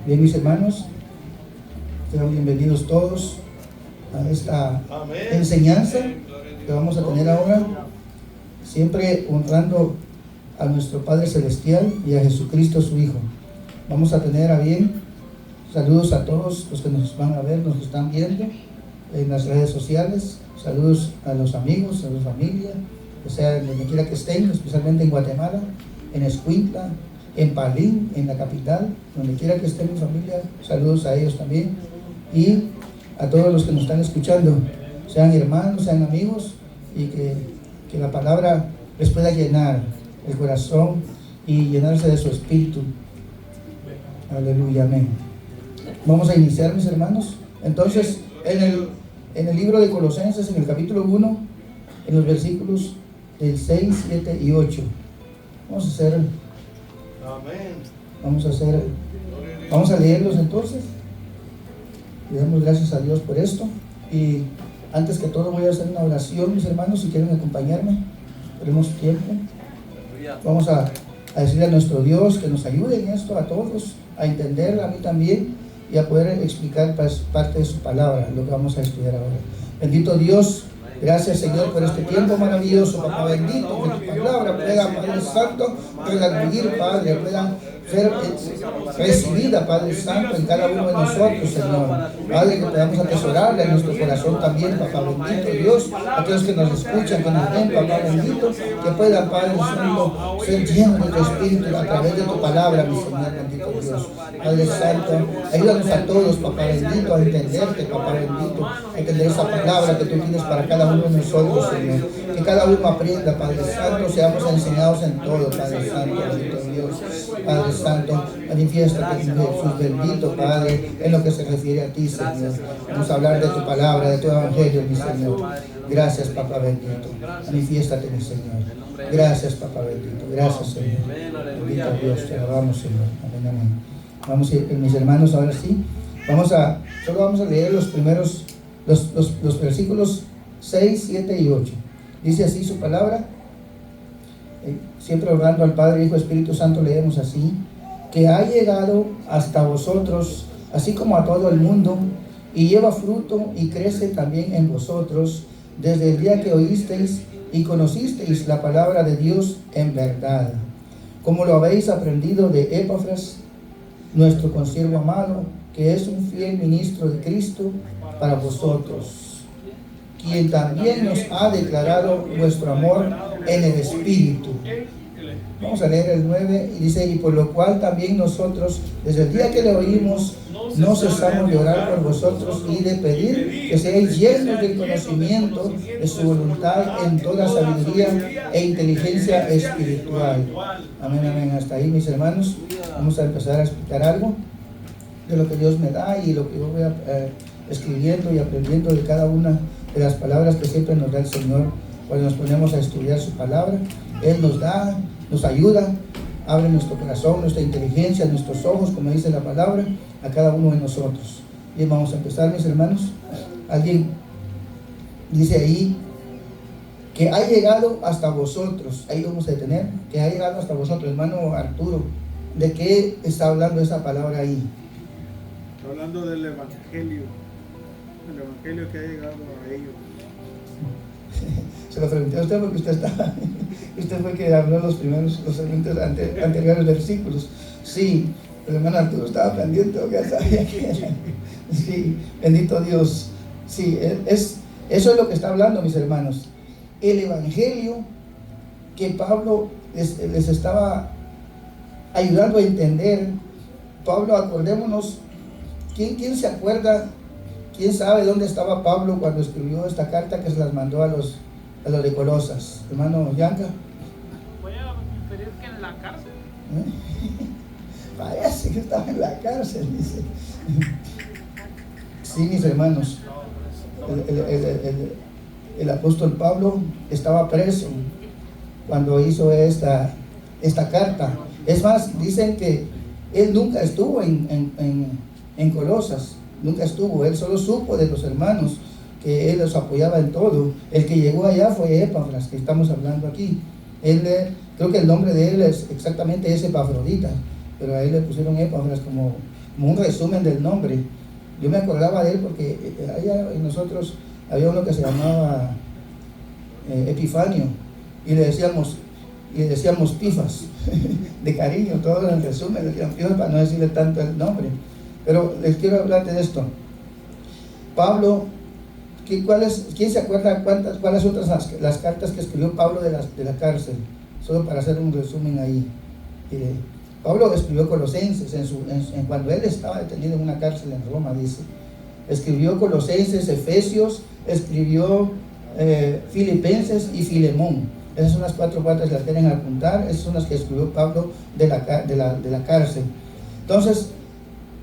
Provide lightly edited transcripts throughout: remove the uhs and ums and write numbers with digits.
Bien, mis hermanos, sean bienvenidos todos a esta enseñanza que vamos a tener ahora, siempre honrando a nuestro Padre Celestial y a Jesucristo su Hijo. Vamos a tener a bien saludos a todos los que nos van a ver, nos están viendo en las redes sociales. Saludos a los amigos, a la familia, o sea, donde quiera que estén, especialmente en Guatemala, en Escuintla, en Palín, en la capital, donde quiera que estén mi familia. Saludos a ellos también. Y a todos los que nos están escuchando, sean hermanos, sean amigos, y que la palabra les pueda llenar el corazón y llenarse de su espíritu. Aleluya, amén. Vamos a iniciar, mis hermanos. Entonces, en el libro de Colosenses, en el capítulo 1, en los versículos del 6, 7 y 8, vamos a leerlos entonces. Le damos gracias a Dios por esto. Y antes que todo voy a hacer una oración, mis hermanos, si quieren acompañarme. Tenemos tiempo. Vamos a decirle a nuestro Dios que nos ayude en esto a todos, a entender, a mí también, y a poder explicar parte de su palabra, lo que vamos a estudiar ahora. Bendito Dios, gracias, Señor, por este tiempo maravilloso, papá bendito, que tu palabra pueda, Padre Santo, pueda vivir, Padre, pueda ser recibida, Padre Santo, en cada uno de nosotros, Señor. Padre, que podamos atesorarla en nuestro corazón también, papá bendito Dios, aquellos que nos escuchan, que nos ven, papá bendito, que puedan, Padre Santo, ser llenos de tu Espíritu a través de tu palabra, mi Señor, bendito Dios. Padre Santo, ayúdanos a todos, papá bendito, a entenderte, papá bendito, a entender esa palabra que tú tienes para cada uno de nosotros, Señor. Que cada uno aprenda, Padre Santo, seamos enseñados en todo, Padre Santo, bendito Dios. Padre Santo, manifiéstate, Jesús bendito, Padre, en lo que se refiere a ti, Señor. Vamos a hablar de tu palabra, de tu evangelio, mi Señor. Gracias, papá bendito. Manifiéstate, mi Señor. Gracias, papá bendito. Gracias, Señor. Bendito Dios, te alabamos, Señor. Amén, amén. Vamos a ir, mis hermanos, ahora sí. Solo vamos a leer los primeros, los versículos 6, 7 y 8. Dice así su palabra. Siempre orando al Padre, Hijo, Espíritu Santo, leemos así: que ha llegado hasta vosotros, así como a todo el mundo, y lleva fruto y crece también en vosotros, desde el día que oísteis y conocisteis la palabra de Dios en verdad, como lo habéis aprendido de Epafras, nuestro consiervo amado, que es un fiel ministro de Cristo para vosotros, quien también nos ha declarado vuestro amor en el Espíritu. Vamos a leer el 9 y dice: y por lo cual también nosotros, desde el día que le oímos, no cesamos de orar por vosotros y de pedir que seáis llenos del conocimiento de su voluntad en toda sabiduría e inteligencia espiritual. Amén, amén. Hasta ahí, mis hermanos. Vamos a empezar a explicar algo de lo que Dios me da y lo que yo voy escribiendo y aprendiendo de cada una de las palabras que siempre nos da el Señor cuando nos ponemos a estudiar su palabra. Él nos da, nos ayuda, abre nuestro corazón, nuestra inteligencia, nuestros ojos, como dice la palabra, a cada uno de nosotros. Bien, vamos a empezar, mis hermanos. Alguien dice ahí que ha llegado hasta vosotros. Ahí vamos a detener, que ha llegado hasta vosotros. Hermano Arturo, ¿de qué está hablando esa palabra ahí? Está hablando del evangelio que ha llegado a ellos. Se lo pregunté a usted porque usted fue el que habló los anteriores versículos. Sí, el hermano Arturo estaba pendiente, ya sabía que era. Sí, bendito Dios. Sí, eso es lo que está hablando, mis hermanos. El evangelio que Pablo les estaba ayudando a entender. Pablo, acordémonos, ¿quién se acuerda? ¿Quién sabe dónde estaba Pablo cuando escribió esta carta que se las mandó a los de Colosas? Hermano Yanka. Voy a inferir que en la cárcel. Parece que estaba en la cárcel, dice. Sí, mis hermanos. El apóstol Pablo estaba preso cuando hizo esta carta. Es más, dicen que él nunca estuvo en Colosas. Nunca estuvo, él solo supo de los hermanos que él los apoyaba en todo. El que llegó allá fue Epafras, que estamos hablando aquí. Creo que el nombre de él es exactamente ese, Epafrodita, pero a él le pusieron Epafras como como un resumen del nombre. Yo me acordaba de él porque allá en nosotros había uno que se llamaba Epifanio, y le decíamos Pifas, de cariño, todo en resumen, le decían Pifas para no decirle tanto el nombre. Pero les quiero hablar de esto. Pablo, ¿quién se acuerda cuáles otras las cartas que escribió Pablo de la cárcel? Solo para hacer un resumen ahí. Pablo escribió Colosenses cuando él estaba detenido en una cárcel en Roma, dice. Escribió Colosenses, Efesios, escribió Filipenses y Filemón. Esas son las 4 partes que las quieren apuntar. Esas son las que escribió Pablo de la cárcel. Entonces,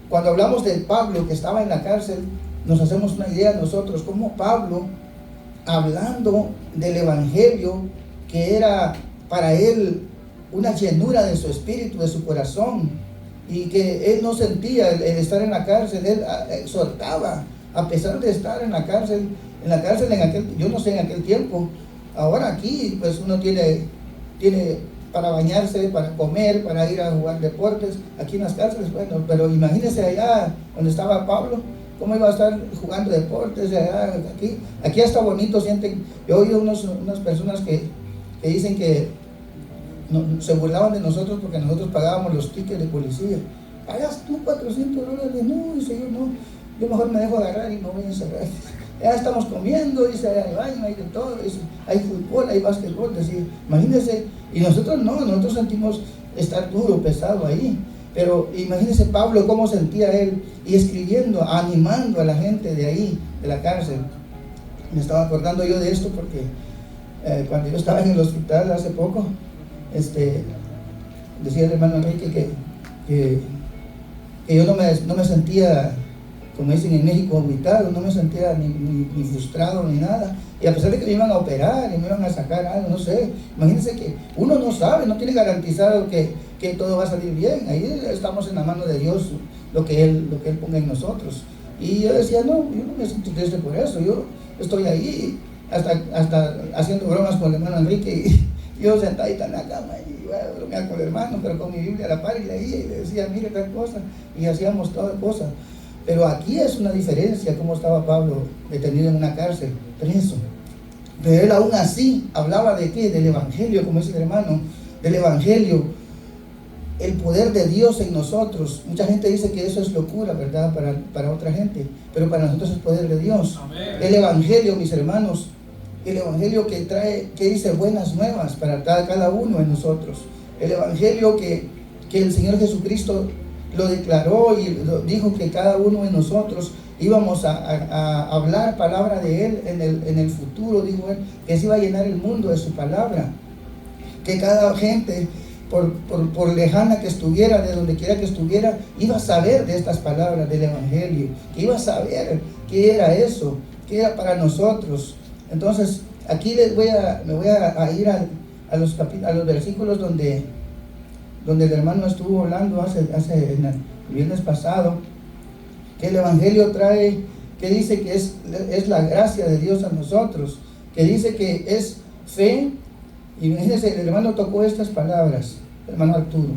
cuando hablamos de Pablo que estaba en la cárcel, nos hacemos una idea nosotros, como Pablo, hablando del evangelio, que era para él una llenura de su espíritu, de su corazón, y que él no sentía el estar en la cárcel. Él exhortaba, a pesar de estar en la cárcel yo no sé, en aquel tiempo. Ahora aquí pues uno tiene para bañarse, para comer, para ir a jugar deportes, aquí en las cárceles, bueno, pero imagínense allá donde estaba Pablo, cómo iba a estar jugando deportes allá. Aquí hasta bonito sienten. Yo he oído unas personas que dicen que se burlaban de nosotros porque nosotros pagábamos los tickets de policía. Pagas tú $400, no, dice yo, no, yo mejor me dejo agarrar y me voy a encerrar. Ya estamos comiendo, dice, hay baño, hay de todo, dice, hay fútbol, hay básquetbol, decir, imagínense, y nosotros no, nosotros sentimos estar duro, pesado ahí, pero imagínense Pablo cómo sentía él, y escribiendo, animando a la gente de ahí, de la cárcel. Me estaba acordando yo de esto porque cuando yo estaba en el hospital hace poco, decía el hermano Enrique que yo no me sentía, como dicen en México, vomitado, no me sentía ni frustrado ni nada, y a pesar de que me iban a operar y me iban a sacar algo, no sé, imagínense que uno no sabe, no tiene garantizado que todo va a salir bien. Ahí estamos en la mano de Dios, lo que Él ponga en nosotros. Y yo decía, no, yo no me siento triste por eso, yo estoy ahí, hasta haciendo bromas con el hermano Enrique, y yo sentadita en la cama y iba a bromear con el hermano, pero con mi Biblia a la par, y leía y le decía, mire tal cosa, y hacíamos toda cosa. Pero aquí es una diferencia cómo estaba Pablo detenido en una cárcel, preso. Pero él aún así hablaba de qué, del evangelio, como dice el hermano, del evangelio, el poder de Dios en nosotros. Mucha gente dice que eso es locura, ¿verdad? Para otra gente, pero para nosotros es poder de Dios. Amén. El evangelio, mis hermanos, el evangelio que trae, que dice buenas nuevas para cada uno de nosotros. El evangelio que el Señor Jesucristo lo declaró y lo dijo, que cada uno de nosotros íbamos a hablar palabra de Él en el futuro, dijo Él, que se iba a llenar el mundo de su palabra, que cada gente, por lejana que estuviera, de donde quiera que estuviera, iba a saber de estas palabras del evangelio, que iba a saber qué era eso, qué era para nosotros. Entonces aquí me voy a ir a los versículos donde el hermano estuvo hablando el viernes pasado, que el evangelio trae, que dice que es la gracia de Dios a nosotros, que dice que es fe. Y imagínense, el hermano tocó estas palabras, el hermano Arturo.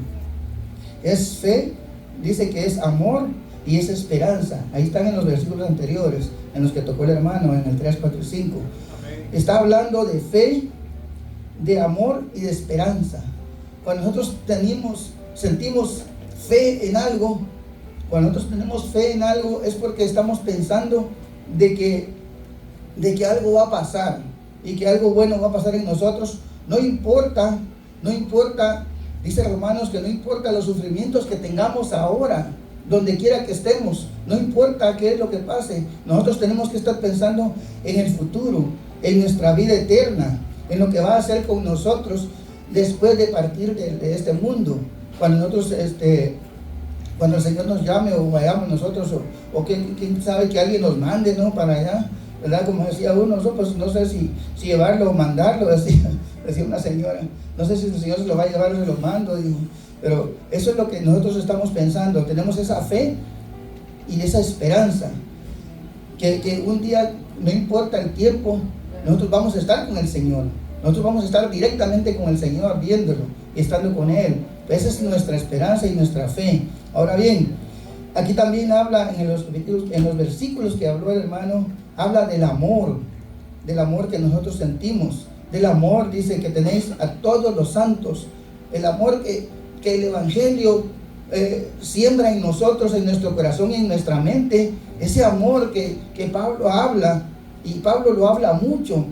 Es fe, dice que es amor y es esperanza. Ahí están en los versículos anteriores, en los que tocó el hermano, en el 3, 4 y 5. Amén. Está hablando de fe, de amor y de esperanza. Cuando nosotros sentimos fe en algo, cuando nosotros tenemos fe en algo, es porque estamos pensando de que algo va a pasar y que algo bueno va a pasar en nosotros. No importa, dice Romanos, que no importa los sufrimientos que tengamos ahora, donde quiera que estemos, no importa qué es lo que pase, nosotros tenemos que estar pensando en el futuro, en nuestra vida eterna, en lo que va a hacer con nosotros después de partir de este mundo. Cuando nosotros, cuando el Señor nos llame o vayamos nosotros, o quién sabe, que alguien nos mande, ¿no?, para allá, ¿verdad? Como decía uno, pues no sé si llevarlo o mandarlo, decía una señora, no sé si el Señor se lo va a llevar o se lo mando, digo, pero eso es lo que nosotros estamos pensando. Tenemos esa fe y esa esperanza, que un día, no importa el tiempo, nosotros vamos a estar con el Señor, nosotros vamos a estar directamente con el Señor, viéndolo y estando con Él. Esa es nuestra esperanza y nuestra fe. Ahora bien, Aquí también habla en los versículos que habló el hermano, habla del amor que nosotros sentimos, del amor, dice, que tenéis a todos los santos, el amor que el Evangelio siembra en nosotros, en nuestro corazón y en nuestra mente, ese amor que Pablo habla, y Pablo lo habla mucho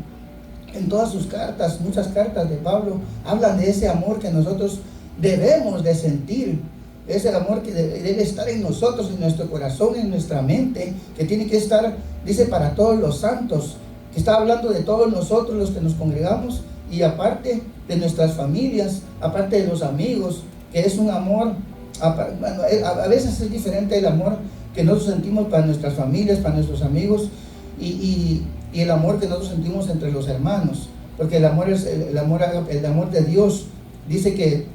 en todas sus cartas. Muchas cartas de Pablo hablan de ese amor que nosotros debemos de sentir, ese amor que debe estar en nosotros, en nuestro corazón, en nuestra mente, que tiene que estar, dice, para todos los santos, que está hablando de todos nosotros los que nos congregamos, y aparte de nuestras familias, aparte de los amigos, que es un amor, bueno, a veces es diferente el amor que nosotros sentimos para nuestras familias, para nuestros amigos, y el amor que nosotros sentimos entre los hermanos, porque el amor es el amor de Dios. Dice que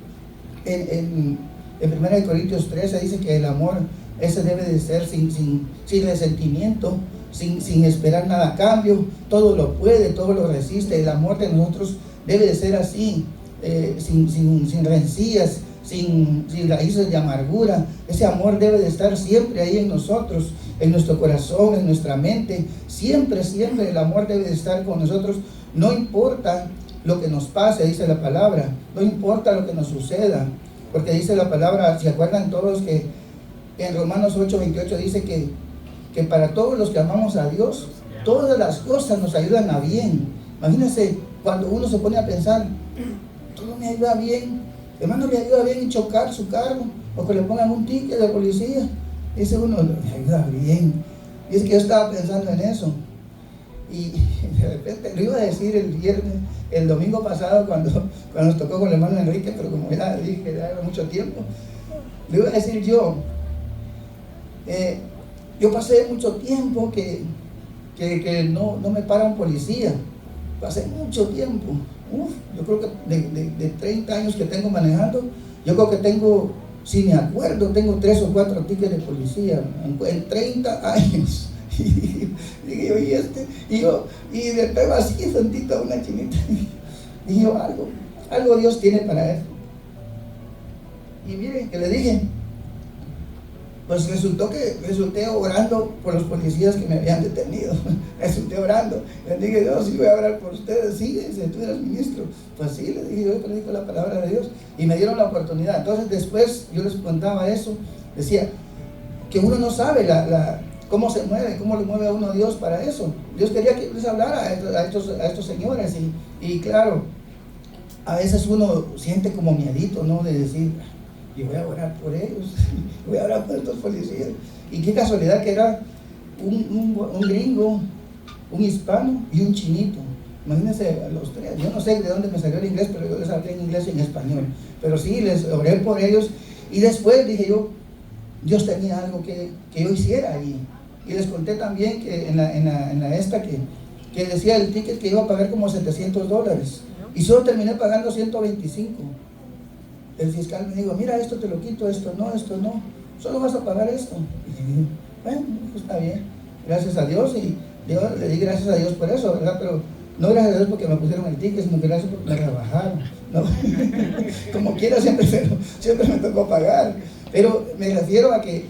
en 1 Corintios 13 dice que el amor ese debe de ser sin resentimiento, sin esperar nada a cambio, todo lo puede, todo lo resiste. El amor de nosotros debe de ser así, sin rencillas, sin raíces de amargura. Ese amor debe de estar siempre ahí en nosotros, en nuestro corazón, en nuestra mente. Siempre el amor debe de estar con nosotros, no importa lo que nos pase, dice la palabra, no importa lo que nos suceda, porque dice la palabra, ¿se acuerdan todos que en Romanos 8:28 dice que para todos los que amamos a Dios, todas las cosas nos ayudan a bien? Imagínense cuando uno se pone a pensar, todo me ayuda bien, hermano, le ayuda bien chocar su carro, o que le pongan un ticket de policía, dice uno, me ayuda bien. Y es que yo estaba pensando en eso, y de repente lo iba a decir el domingo pasado cuando nos tocó con el hermano Enrique, pero como ya dije, ya era mucho tiempo, le iba a decir yo pasé mucho tiempo que no me para un policía, pasé mucho tiempo, yo creo que de 30 años que tengo manejando, yo creo que tengo, si me acuerdo, tengo 3 o 4 tickets de policía en 30 años. Y le pego así tantito a una chinita. Dije yo, algo Dios tiene para él. Y miren que le dije, pues resulté orando por los policías que me habían detenido. Resulté orando. Le dije, yo sí voy a orar por ustedes. Sí, dice, tú eres ministro. Pues sí, le dije, yo predico la palabra de Dios. Y me dieron la oportunidad. Entonces después yo les contaba eso. Decía que uno no sabe cómo se mueve, cómo le mueve a uno Dios para eso. Dios quería que les hablara a estos señores. Y claro, a veces uno siente como miedito, ¿no? De decir, yo voy a orar por ellos, voy a orar por estos policías. Y qué casualidad que era un gringo, un hispano y un chinito. Imagínense a los tres. Yo no sé de dónde me salió el inglés, pero yo les hablé en inglés y en español. Pero sí, les oré por ellos. Y después dije yo, Dios tenía algo que yo hiciera allí. Y les conté también que en la esta que decía el ticket que iba a pagar como $700. Y solo terminé pagando 125. El fiscal me dijo, mira, esto te lo quito, esto no, solo vas a pagar esto. Y dije, bueno, pues está bien, gracias a Dios. Y yo le di gracias a Dios por eso, ¿verdad? Pero no gracias a Dios porque me pusieron el ticket, sino que gracias porque me rebajaron, ¿no? Como quiera, siempre me tocó pagar. Pero me refiero a que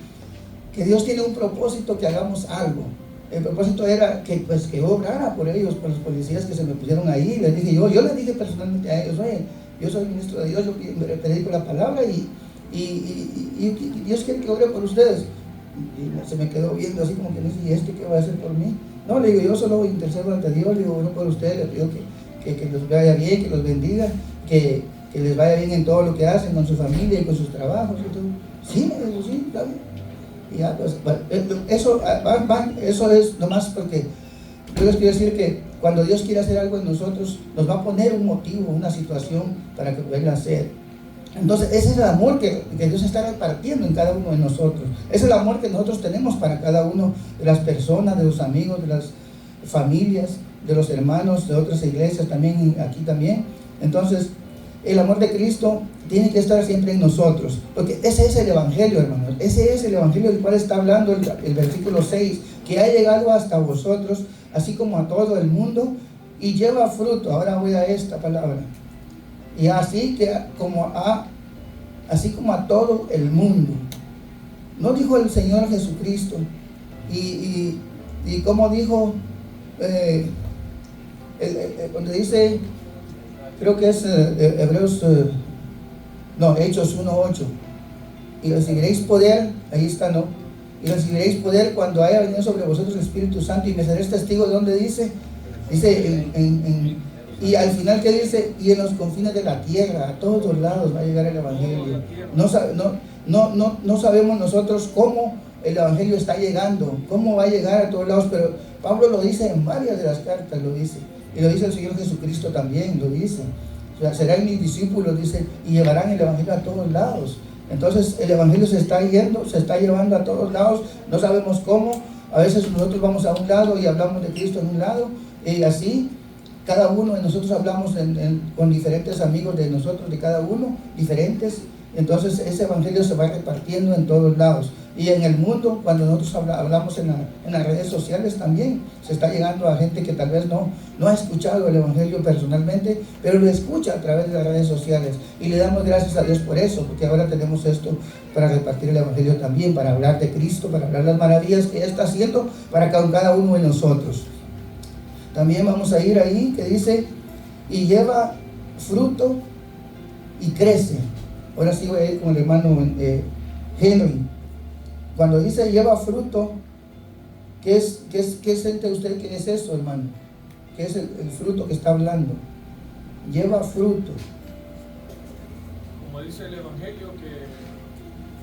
Dios tiene un propósito, que hagamos algo. El propósito era que yo obrara por ellos, por los policías que se me pusieron ahí. Les dije yo les dije personalmente a ellos, oye, yo soy ministro de Dios, yo predico la palabra y Dios quiere que ore por ustedes. Y se me quedó viendo así como que no sé, ¿y este qué va a hacer por mí? No, le digo, yo solo intercedo ante Dios, le digo, oro por ustedes, le pido que los vaya bien, que los bendiga, que les vaya bien en todo lo que hacen, con su familia y con sus trabajos y todo. Sí, me dijo, sí, está bien. Y ya, pues, eso es nomás porque yo les quiero decir que cuando Dios quiere hacer algo en nosotros, nos va a poner un motivo, una situación para que pueda hacer. Entonces, ese es el amor que Dios está repartiendo en cada uno de nosotros. Es el amor que nosotros tenemos para cada uno de las personas, de los amigos, de las familias, de los hermanos, de otras iglesias también, aquí también. Entonces, el amor de Cristo tiene que estar siempre en nosotros, porque ese es el Evangelio, hermanos. Ese es el Evangelio del cual está hablando el versículo 6, que ha llegado hasta vosotros, así como a todo el mundo, y lleva fruto. Ahora voy a esta palabra. Y así como a todo el mundo. no dijo el Señor Jesucristo. Y como dijo, donde dice, creo que es Hebreos, Hechos 1:8, y recibiréis poder, ahí está, ¿no? Y recibiréis poder cuando haya venido sobre vosotros el Espíritu Santo, y me seréis testigo. ¿De dónde dice? Dice, y al final, ¿qué dice? Y en los confines de la tierra, a todos lados va a llegar el Evangelio. No sabemos nosotros cómo el Evangelio está llegando, cómo va a llegar a todos lados, pero Pablo lo dice en varias de las cartas, lo dice. Y lo dice el Señor Jesucristo también, lo dice. O sea, serán mis discípulos, dice, y llevarán el Evangelio a todos lados. Entonces el Evangelio se está llevando a todos lados, no sabemos cómo. A veces nosotros vamos a un lado y hablamos de Cristo en un lado, y así cada uno de nosotros hablamos con diferentes amigos de nosotros, de cada uno, diferentes. Entonces ese Evangelio se va repartiendo en todos lados. Y en el mundo, cuando nosotros hablamos en las redes sociales también, se está llegando a gente que tal vez no ha escuchado el Evangelio personalmente, pero lo escucha a través de las redes sociales. Y le damos gracias a Dios por eso, porque ahora tenemos esto para repartir el Evangelio también, para hablar de Cristo, para hablar las maravillas que Él está haciendo para cada uno de nosotros. También vamos a ir ahí, que dice, y lleva fruto y crece. Ahora sí voy a ir con el hermano Henry. Cuando dice lleva fruto, ¿qué siente usted que es eso, hermano? ¿Qué es el fruto que está hablando? Lleva fruto. Como dice el Evangelio, que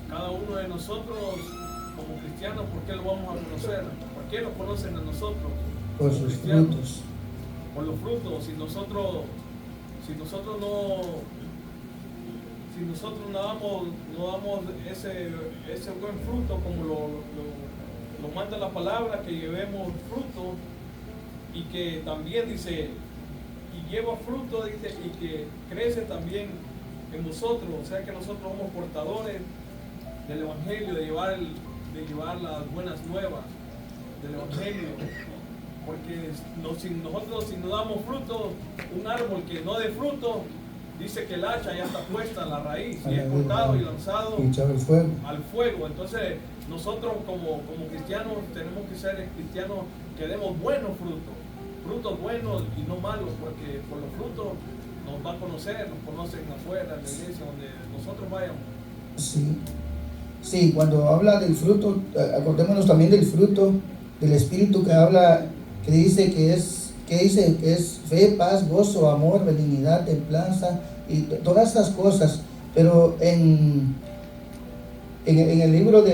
cada uno de nosotros, como cristianos, ¿por qué lo vamos a conocer? ¿Por qué nos conocen a nosotros? Por sus frutos. Por los frutos. Si nosotros no damos ese buen fruto como lo manda la palabra, que llevemos fruto, y que también dice, y lleva fruto, dice, y que crece también en nosotros, o sea que nosotros somos portadores del Evangelio, de llevar las buenas nuevas del Evangelio, porque si no damos fruto, un árbol que no dé fruto, dice que el hacha ya está puesta en la raíz y es cortado y lanzado al fuego. Entonces nosotros como cristianos tenemos que ser cristianos que demos buenos frutos buenos y no malos, porque por los frutos nos va a conocer, nos conocen afuera, en la iglesia, donde nosotros vayamos. Sí, cuando habla del fruto, acordémonos también del fruto del Espíritu que dice que es fe, paz, gozo, amor, benignidad, templanza y todas estas cosas. Pero en el libro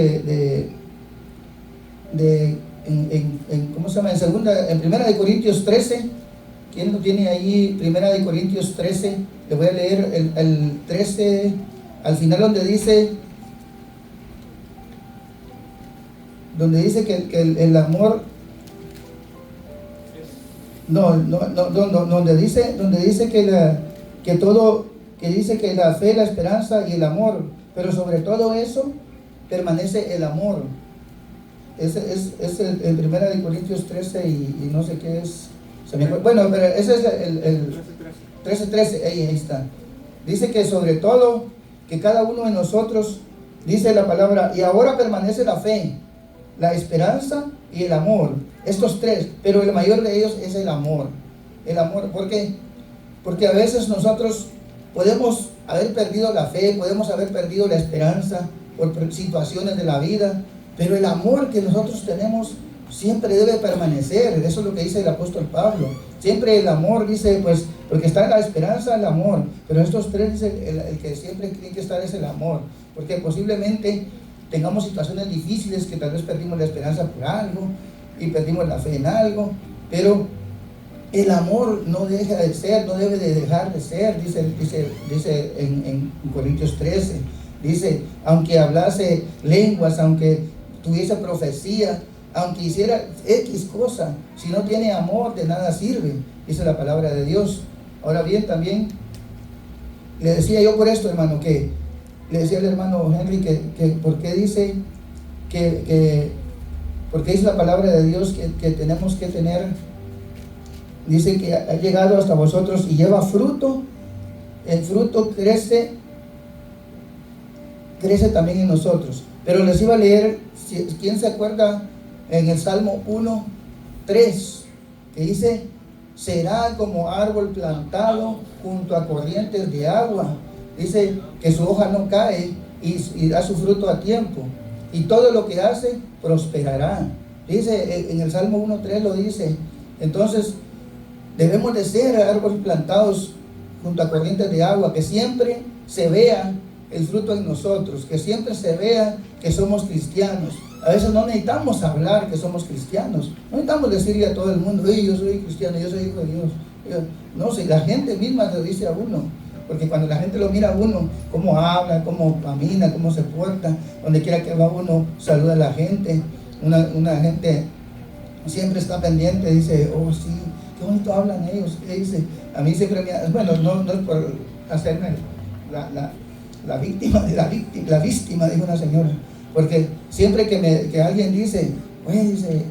¿cómo se llama? En Primera de Corintios 13, ¿quién lo tiene ahí? Primera de Corintios 13, le voy a leer el 13, al final donde dice que el amor, donde dice que dice que la fe, la esperanza y el amor, pero sobre todo eso permanece el amor. Es en Primera de Corintios 13 y no sé qué es. Bueno, pero ese es el 13, ahí está. Dice que sobre todo, que cada uno de nosotros, dice la palabra, y ahora permanece la fe, la esperanza y el amor. Estos tres, pero el mayor de ellos es el amor. El amor, ¿por qué? Porque a veces nosotros podemos haber perdido la fe, podemos haber perdido la esperanza por situaciones de la vida, pero el amor que nosotros tenemos siempre debe permanecer. Eso es lo que dice el apóstol Pablo. Siempre el amor, dice, pues, porque está la esperanza, el amor, pero estos tres, dice, el que siempre tiene que estar es el amor, porque posiblemente tengamos situaciones difíciles, que tal vez perdimos la esperanza por algo y perdimos la fe en algo, pero el amor no deja de ser, no debe de dejar de ser, dice en Corintios 13, dice, aunque hablase lenguas, aunque tuviese profecía, aunque hiciera X cosa, si no tiene amor, de nada sirve, dice la palabra de Dios. Ahora bien, también le decía yo por esto, hermano, que le decía al hermano Henry que por qué dice porque dice la palabra de Dios que tenemos que tener, dice que ha llegado hasta vosotros y lleva fruto. El fruto crece crece también en nosotros. Pero les iba a leer, ¿quién se acuerda en el Salmo 1:3? Que dice, será como árbol plantado junto a corrientes de agua. Dice que su hoja no cae y da su fruto a tiempo. Y todo lo que hace prosperará. Dice en el Salmo 1:3 lo dice. Entonces debemos de ser árboles plantados junto a corrientes de agua, que siempre se vea el fruto en nosotros, que siempre se vea que somos cristianos. A veces no necesitamos hablar que somos cristianos, no necesitamos decirle a todo el mundo, yo soy cristiano, yo soy hijo de Dios. No, si la gente misma lo dice a uno, porque cuando la gente lo mira a uno, cómo habla, cómo camina, cómo se porta, donde quiera que va uno, saluda a la gente. Una gente siempre está pendiente, dice, oh sí, qué bonito hablan ellos. ¿Qué dice? A mí siempre me... Bueno, no es por hacerme la víctima, dijo una señora. Porque siempre que alguien dice, oye, dice,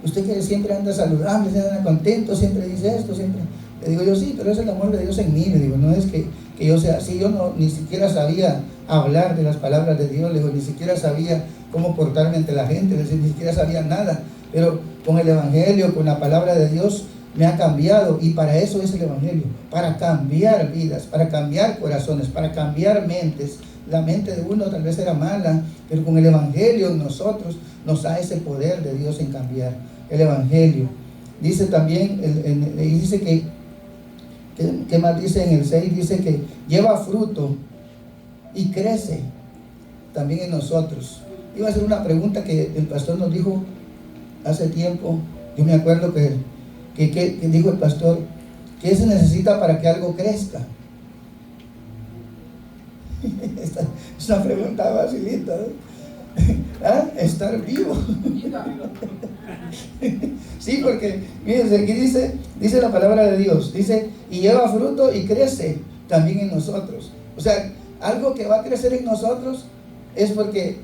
usted que siempre anda saludable, siempre anda contento, siempre dice esto, siempre... Le digo yo, sí, pero es el amor de Dios en mí. Le digo, no es que yo sea así, yo ni siquiera sabía hablar de las palabras de Dios, le digo, ni siquiera sabía cómo portarme ante la gente, ni siquiera sabía nada. Pero con el Evangelio, con la palabra de Dios, me ha cambiado, y para eso es el Evangelio, para cambiar vidas, para cambiar corazones, para cambiar mentes. La mente de uno tal vez era mala, pero con el Evangelio en nosotros nos da ese poder de Dios en cambiar. El Evangelio. Dice también, dice ¿qué más dice en el 6? Dice que lleva fruto y crece también en nosotros. Iba a hacer una pregunta que el pastor nos dijo hace tiempo. Yo me acuerdo que dijo el pastor, ¿qué se necesita para que algo crezca? Esta es una pregunta facilita, ¿no? ¿Ah? Estar vivo. Sí, porque fíjense, aquí dice la palabra de Dios, dice, y lleva fruto y crece también en nosotros. O sea, algo que va a crecer en nosotros es porque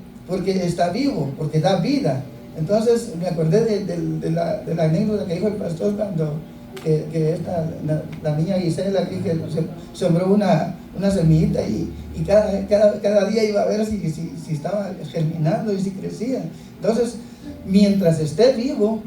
está vivo, porque da vida. Entonces me acordé de la anécdota que dijo el pastor cuando la niña Gisela que sembró una semillita y cada día iba a ver si estaba germinando y si crecía. Entonces, mientras esté vivo,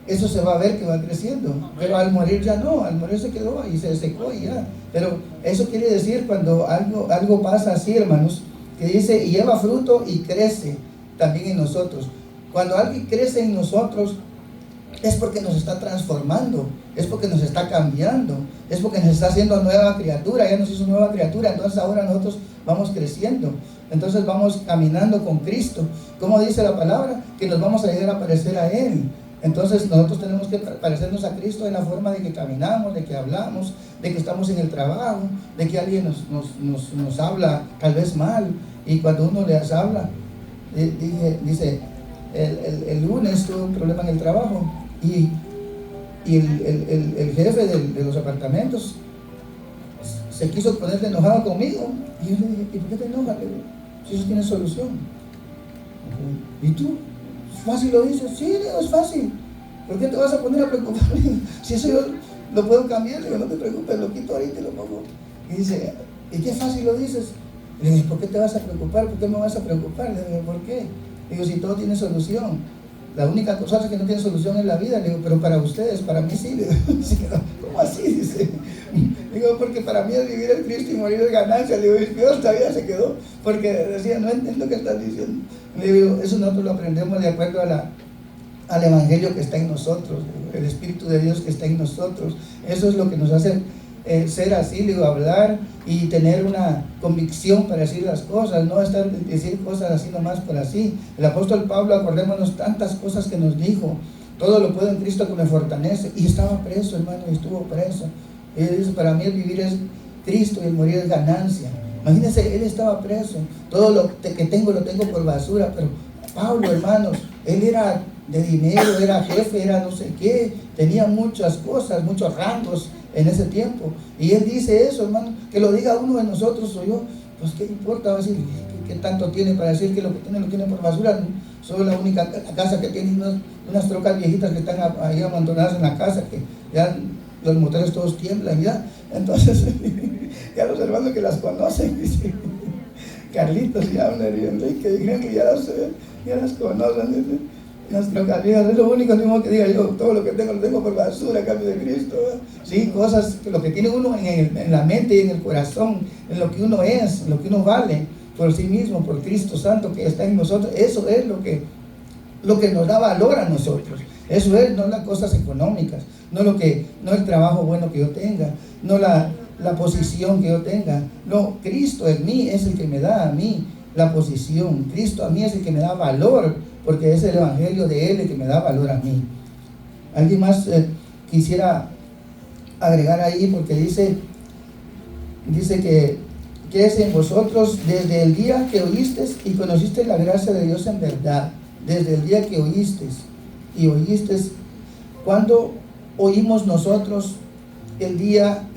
eso se va a ver que va creciendo. Pero al morir ya no, al morir se quedó y se secó y ya. Pero eso quiere decir cuando algo pasa así, hermanos, que dice, y lleva fruto y crece también en nosotros. Cuando alguien crece en nosotros, es porque nos está transformando, es porque nos está cambiando, es porque nos está haciendo nueva criatura. Ya nos hizo nueva criatura, entonces ahora nosotros vamos creciendo, entonces vamos caminando con Cristo. ¿Cómo dice la palabra? Que nos vamos a llegar a parecer a Él. Entonces nosotros tenemos que parecernos a Cristo en la forma de que caminamos, de que hablamos, de que estamos en el trabajo, de que alguien nos habla tal vez mal, y cuando uno les habla, dice, el lunes tuve un problema en el trabajo y el jefe de los apartamentos se quiso poner enojado conmigo, y yo le dije, ¿y por qué te enojas? Si eso tiene solución. ¿Y tú? ¿Fácil lo dices? Sí, es fácil. ¿Por qué te vas a poner a preocupar? Si eso yo lo puedo cambiar. Le digo, no te preocupes, lo quito ahorita y lo pongo. Y dice, ¿y qué fácil lo dices? Le digo, ¿por qué te vas a preocupar? ¿Por qué me vas a preocupar? Le digo, ¿por qué? Le digo, si todo tiene solución. La única cosa que no tiene solución es la vida. Le digo, pero para ustedes, para mí sí. Le digo, ¿cómo así? Dice. Le digo, porque para mí es vivir el Cristo y morir es ganancia. Le digo, y Dios todavía se quedó, porque decía, no entiendo qué estás diciendo. Le digo, eso nosotros lo aprendemos de acuerdo al Evangelio que está en nosotros, el Espíritu de Dios que está en nosotros. Eso es lo que nos hace ser así, le digo, hablar y tener una convicción para decir las cosas, no decir cosas así nomás por así. El apóstol Pablo, acordémonos tantas cosas que nos dijo, todo lo puedo en Cristo que me fortalece, y estaba preso, hermano, y estuvo preso. Y él dice, para mí el vivir es Cristo y el morir es ganancia. Imagínense, él estaba preso, todo lo que tengo lo tengo por basura. Pero Pablo, hermanos, él era de dinero, era jefe, era no sé qué, tenía muchas cosas, muchos rangos en ese tiempo, y él dice eso, hermano, que lo diga uno de nosotros o yo, pues qué importa, va a decir, ¿qué tanto tiene para decir que lo tiene por basura? Solo la única casa que tiene unas trocas viejitas que están ahí abandonadas en la casa, que ya los motores todos tiemblan ya. Entonces ya los hermanos que las conocen, dice, Carlitos y Abner y Enrique, y creen que ya las conocen. Nuestro Carlitos es lo único que diga yo, todo lo que tengo lo tengo por basura a cambio de Cristo. Sí, cosas, lo que tiene uno en la mente y en el corazón, en lo que uno es, en lo que uno vale por sí mismo, por Cristo Santo que está en nosotros, eso es lo que nos da valor a nosotros. Eso es, no las cosas económicas, no el trabajo bueno que yo tenga, no la posición que yo tenga. No, Cristo en mí es el que me da a mí la posición. Cristo a mí es el que me da valor, porque es el evangelio de Él el que me da valor a mí. Alguien más quisiera agregar ahí, porque dice que es en vosotros desde el día que oísteis y conociste la gracia de Dios en verdad. Desde el día que oísteis y oísteis. ¿Cuándo oímos nosotros el día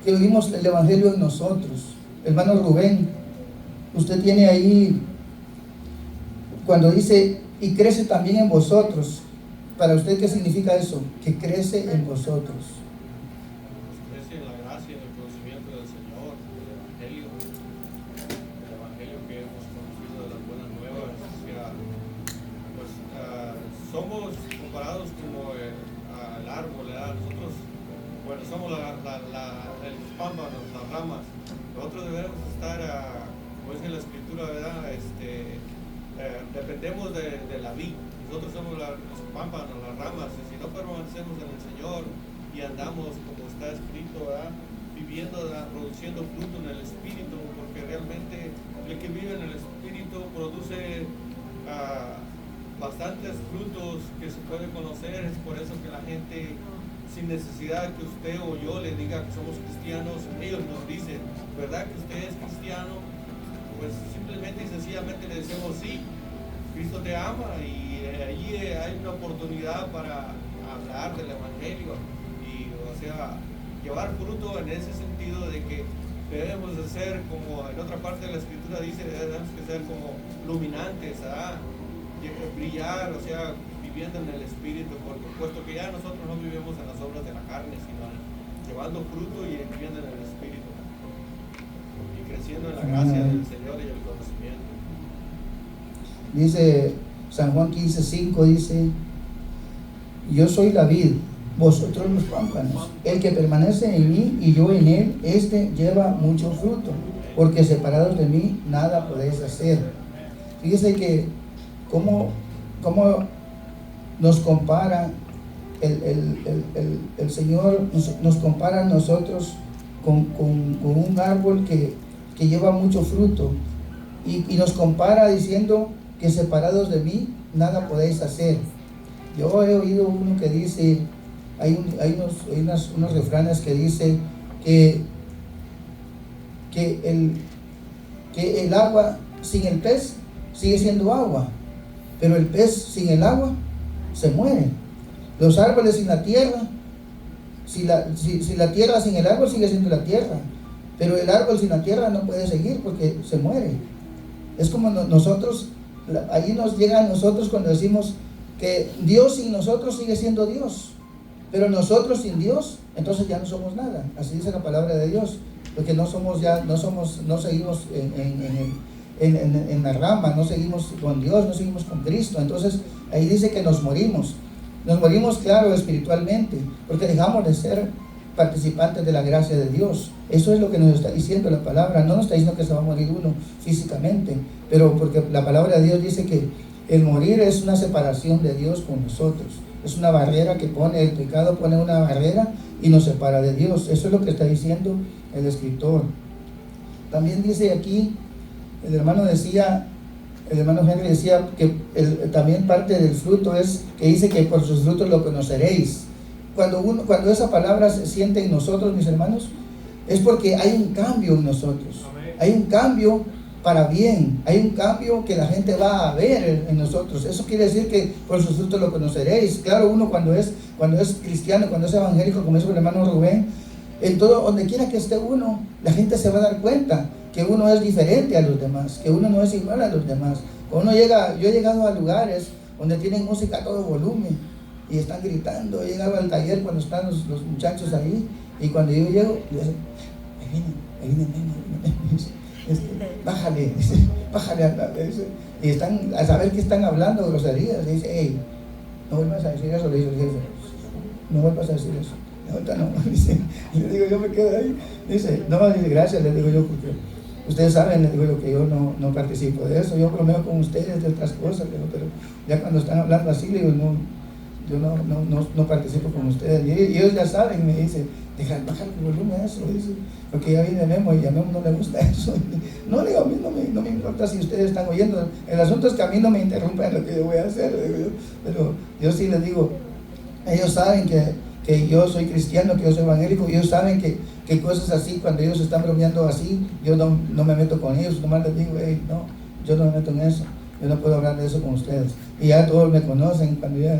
que oímos el evangelio en nosotros? Hermano Rubén, usted tiene ahí cuando dice y crece también en vosotros. Para usted, ¿qué significa eso? Que crece en vosotros. Crece en la gracia y en el conocimiento del Señor, del evangelio que hemos conocido, de las buenas nuevas. O sea, pues somos comparados como el árbol, ¿verdad? Nosotros, bueno, somos el pámpano, las ramas. Nosotros debemos estar, como dice la escritura, ¿verdad? Dependemos de la vid. Nosotros somos los pámpanos, las ramas. Y si no permanecemos en el Señor y andamos como está escrito, ¿verdad? Viviendo, produciendo fruto en el Espíritu, porque realmente el que vive en el Espíritu produce bastantes frutos que se puede conocer. Es por eso que la gente, sin necesidad que usted o yo le diga que somos cristianos, ellos nos dicen, ¿verdad que usted es cristiano? Pues simplemente y sencillamente le decimos sí, Cristo te ama, y allí hay una oportunidad para hablar del evangelio y, o sea, llevar fruto en ese sentido de que debemos de ser, como en otra parte de la escritura dice, debemos de ser como luminantes, brillar, o sea, viviendo en el Espíritu, puesto que ya nosotros no vivimos en las obras de la carne, sino llevando fruto y viviendo en el Espíritu y creciendo en la gracia del Señor y el conocimiento. Dice San Juan 15:5, dice: yo soy la vid, vosotros los pámpanos. El que permanece en mí y yo en él, este lleva mucho fruto, porque separados de mí nada podéis hacer. Fíjese que cómo nos compara el Señor, nos compara a nosotros con un árbol que lleva mucho fruto, y nos compara diciendo que separados de mí nada podéis hacer. Yo he oído uno que dice, hay unos refranes que dice que el agua sin el pez sigue siendo agua, pero el pez sin el agua se muere. Los árboles sin la tierra, si la tierra sin el árbol sigue siendo la tierra, pero el árbol sin la tierra no puede seguir porque se muere. Es como nosotros, ahí nos llega a nosotros cuando decimos que Dios sin nosotros sigue siendo Dios, pero nosotros sin Dios, entonces ya no somos nada. Así dice la palabra de Dios, porque no seguimos en la rama, no seguimos con Dios, no seguimos con Cristo. Entonces ahí dice que nos morimos, claro, espiritualmente, porque dejamos de ser participantes de la gracia de Dios. Eso es lo que nos está diciendo la palabra. No nos está diciendo que se va a morir uno físicamente, pero porque la palabra de Dios dice que el morir es una separación de Dios con nosotros, es una barrera que pone el pecado, pone una barrera y nos separa de Dios. Eso es lo que está diciendo el escritor. También dice aquí, el hermano Henry decía que también parte del fruto es que dice que por sus frutos lo conoceréis. Cuando esa palabra se siente en nosotros, mis hermanos, es porque hay un cambio en nosotros. Hay un cambio para bien, hay un cambio que la gente va a ver en nosotros. Eso quiere decir que por sus frutos lo conoceréis. Claro, uno cuando es cristiano, cuando es evangélico, como dice el hermano Rubén, en todo, donde quiera que esté uno, la gente se va a dar cuenta que uno es diferente a los demás, que uno no es igual a los demás. Yo he llegado a lugares donde tienen música a todo volumen y están gritando. He llegado al taller cuando están los muchachos ahí, y cuando yo llego, yo digo, ahí vienen. Bájale, dice, bájale, dice. Y están, a saber que están hablando groserías, le dice, hey, no vuelvas a decir eso, le dice el jefe, no vuelvas a decir eso. Ahorita no, dice, y le digo, yo me quedo ahí, dice, no, dice, gracias, le digo yo, porque ustedes saben, le digo yo, que yo no participo de eso, yo bromeo con ustedes de otras cosas, pero ya cuando están hablando así, le digo, yo no participo con ustedes, y ellos ya saben, me dice, bajar el volumen a eso, dice, porque ya viene Memo y a Memo no le gusta eso. No, le digo, a mí no me importa si ustedes están oyendo, el asunto es que a mí no me interrumpan lo que yo voy a hacer, le digo yo, pero yo sí les digo, ellos saben que yo soy cristiano, que yo soy evangélico, ellos saben que cosas así, cuando ellos están bromeando así, yo no me meto con ellos, nomás les digo, hey, no, yo no me meto en eso, yo no puedo hablar de eso con ustedes. Y ya todos me conocen, cuando ya,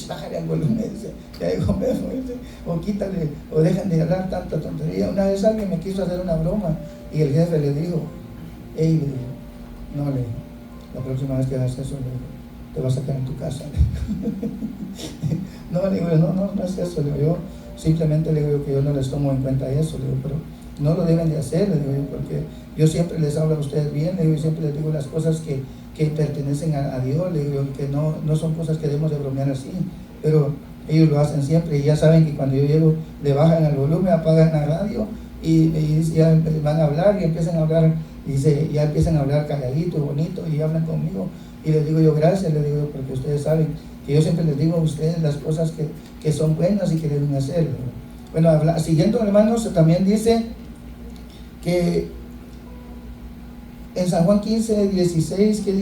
bájale al volumen, dice, ya digo, dice, o quítale, o dejan de hablar tanta tontería. Una vez alguien me quiso hacer una broma, y el jefe le dijo, hey, le dijo, no, le dijo, la próxima vez que hagas eso, le digo, te vas a quedar en tu casa. No, le digo, no es eso, le digo, yo simplemente le digo que yo no les tomo en cuenta eso, le digo, pero no lo deben de hacer, le digo, porque yo siempre les hablo a ustedes bien, le digo, y siempre les digo las cosas que pertenecen a Dios, le digo, que no son cosas que debemos de bromear así, pero ellos lo hacen siempre, y ya saben que cuando yo llego, le bajan el volumen, apagan la radio, y ya van a hablar, y empiezan a hablar, dice, ya empiezan a hablar calladito, bonito, y hablan conmigo, y les digo yo, gracias, les digo, porque ustedes saben que yo siempre les digo a ustedes las cosas que son buenas y que deben hacer. Bueno, siguiendo, hermanos, también dice que en San Juan 15, 16, que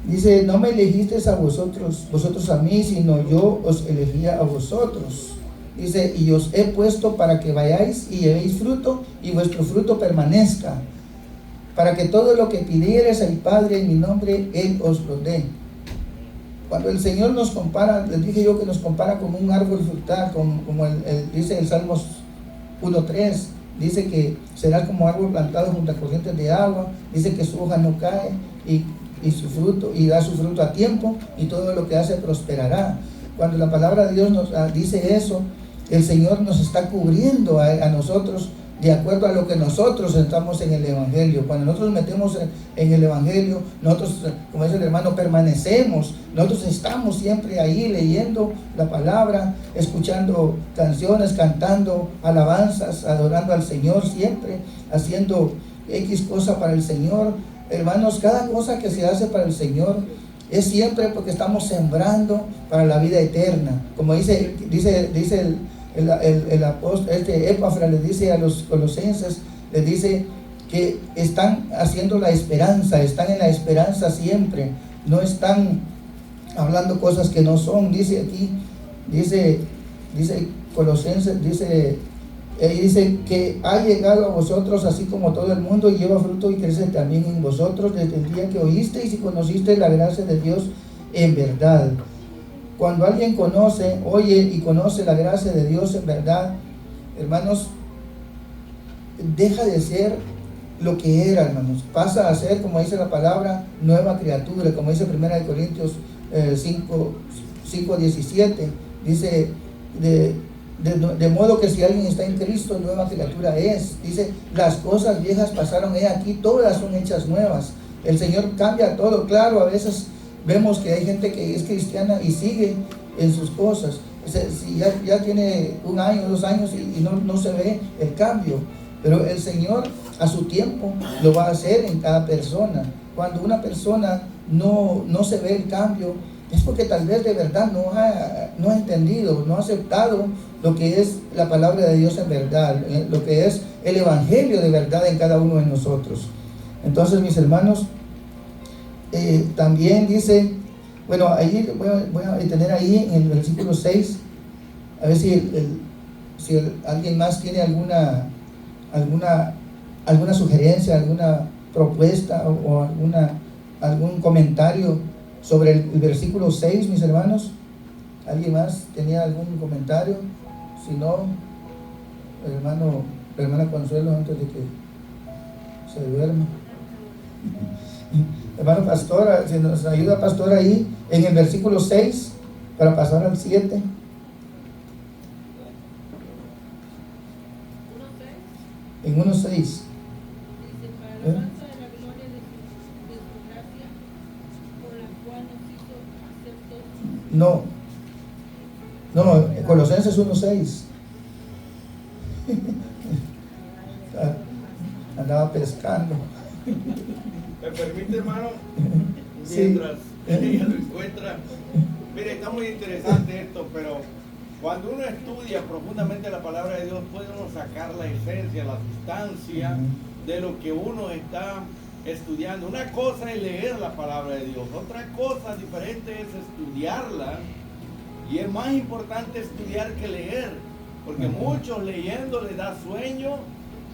dice, no me elegisteis a vosotros a mí, sino yo os elegía a vosotros. Dice, y os he puesto para que vayáis y llevéis fruto, y vuestro fruto permanezca, para que todo lo que pidiereis al Padre en mi nombre, Él os lo dé. Cuando el Señor nos compara, les dije yo que nos compara como un árbol frutal, como dice el Salmos 1:3, dice que será como árbol plantado junto a corrientes de agua, dice que su hoja no cae y su fruto, y da su fruto a tiempo, y todo lo que hace prosperará. Cuando la palabra de Dios nos dice eso, el Señor nos está cubriendo a nosotros de acuerdo a lo que nosotros estamos en el Evangelio. Cuando nosotros metemos en el Evangelio, nosotros, como dice el hermano, permanecemos. Nosotros estamos siempre ahí leyendo la palabra, escuchando canciones, cantando alabanzas, adorando al Señor siempre, haciendo X cosa para el Señor. Hermanos, cada cosa que se hace para el Señor es siempre porque estamos sembrando para la vida eterna. Como dice el apóstol, Epafras le dice a los colosenses, les dice que están haciendo la esperanza, están en la esperanza siempre, no están hablando cosas que no son. Dice aquí, dice Colosenses, dice que ha llegado a vosotros así como todo el mundo, y lleva fruto y crece también en vosotros desde el día que oísteis y conocisteis la gracia de Dios en verdad. Cuando alguien oye y conoce la gracia de Dios en verdad, hermanos, deja de ser lo que era, hermanos. Pasa a ser, como dice la palabra, nueva criatura, como dice 1 Corintios 5:17. Dice, de modo que si alguien está en Cristo, nueva criatura es. Dice, las cosas viejas pasaron, he aquí, todas son hechas nuevas. El Señor cambia todo. Claro, a veces vemos que hay gente que es cristiana y sigue en sus cosas. Si ya tiene 1 año, 2 años y no se ve el cambio. Pero el Señor a su tiempo lo va a hacer en cada persona. Cuando una persona no se ve el cambio, es porque tal vez de verdad no ha entendido, no ha aceptado lo que es la palabra de Dios en verdad, lo que es el Evangelio de verdad en cada uno de nosotros. Entonces, mis hermanos, también dice, bueno, ahí voy a detener ahí en el versículo 6, a ver si alguien más tiene alguna sugerencia, alguna propuesta o algún comentario sobre el versículo 6, mis hermanos. ¿Alguien más tenía algún comentario? Si no, la hermana Consuelo, antes de que se duerma. Hermano Pastor, si nos ayuda Pastor ahí en el versículo 6 para pasar al 7. En 1:6. alabanza de la gloria de su gracia, por la cual nos hizo aceptos. No, Colosenses 1:6. Andaba pescando. ¿Me permite, hermano? Sí. Mientras ella lo encuentra. Mire, está muy interesante esto, pero cuando uno estudia profundamente la palabra de Dios, puede uno sacar la esencia, la sustancia de lo que uno está estudiando. Una cosa es leer la palabra de Dios, otra cosa diferente es estudiarla, y es más importante estudiar que leer, porque muchos leyendo les da sueño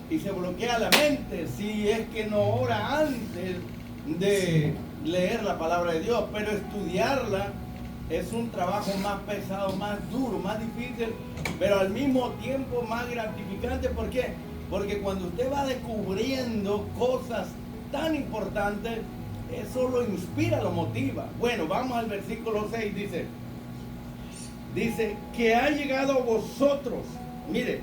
y se bloquea la mente si es que no ora antes de leer la palabra de Dios. Pero estudiarla es un trabajo más pesado, más duro, más difícil, pero al mismo tiempo más gratificante. ¿Por qué? Porque cuando usted va descubriendo cosas tan importantes, eso lo inspira, lo motiva. Bueno, vamos al versículo 6, dice que ha llegado a vosotros. Mire,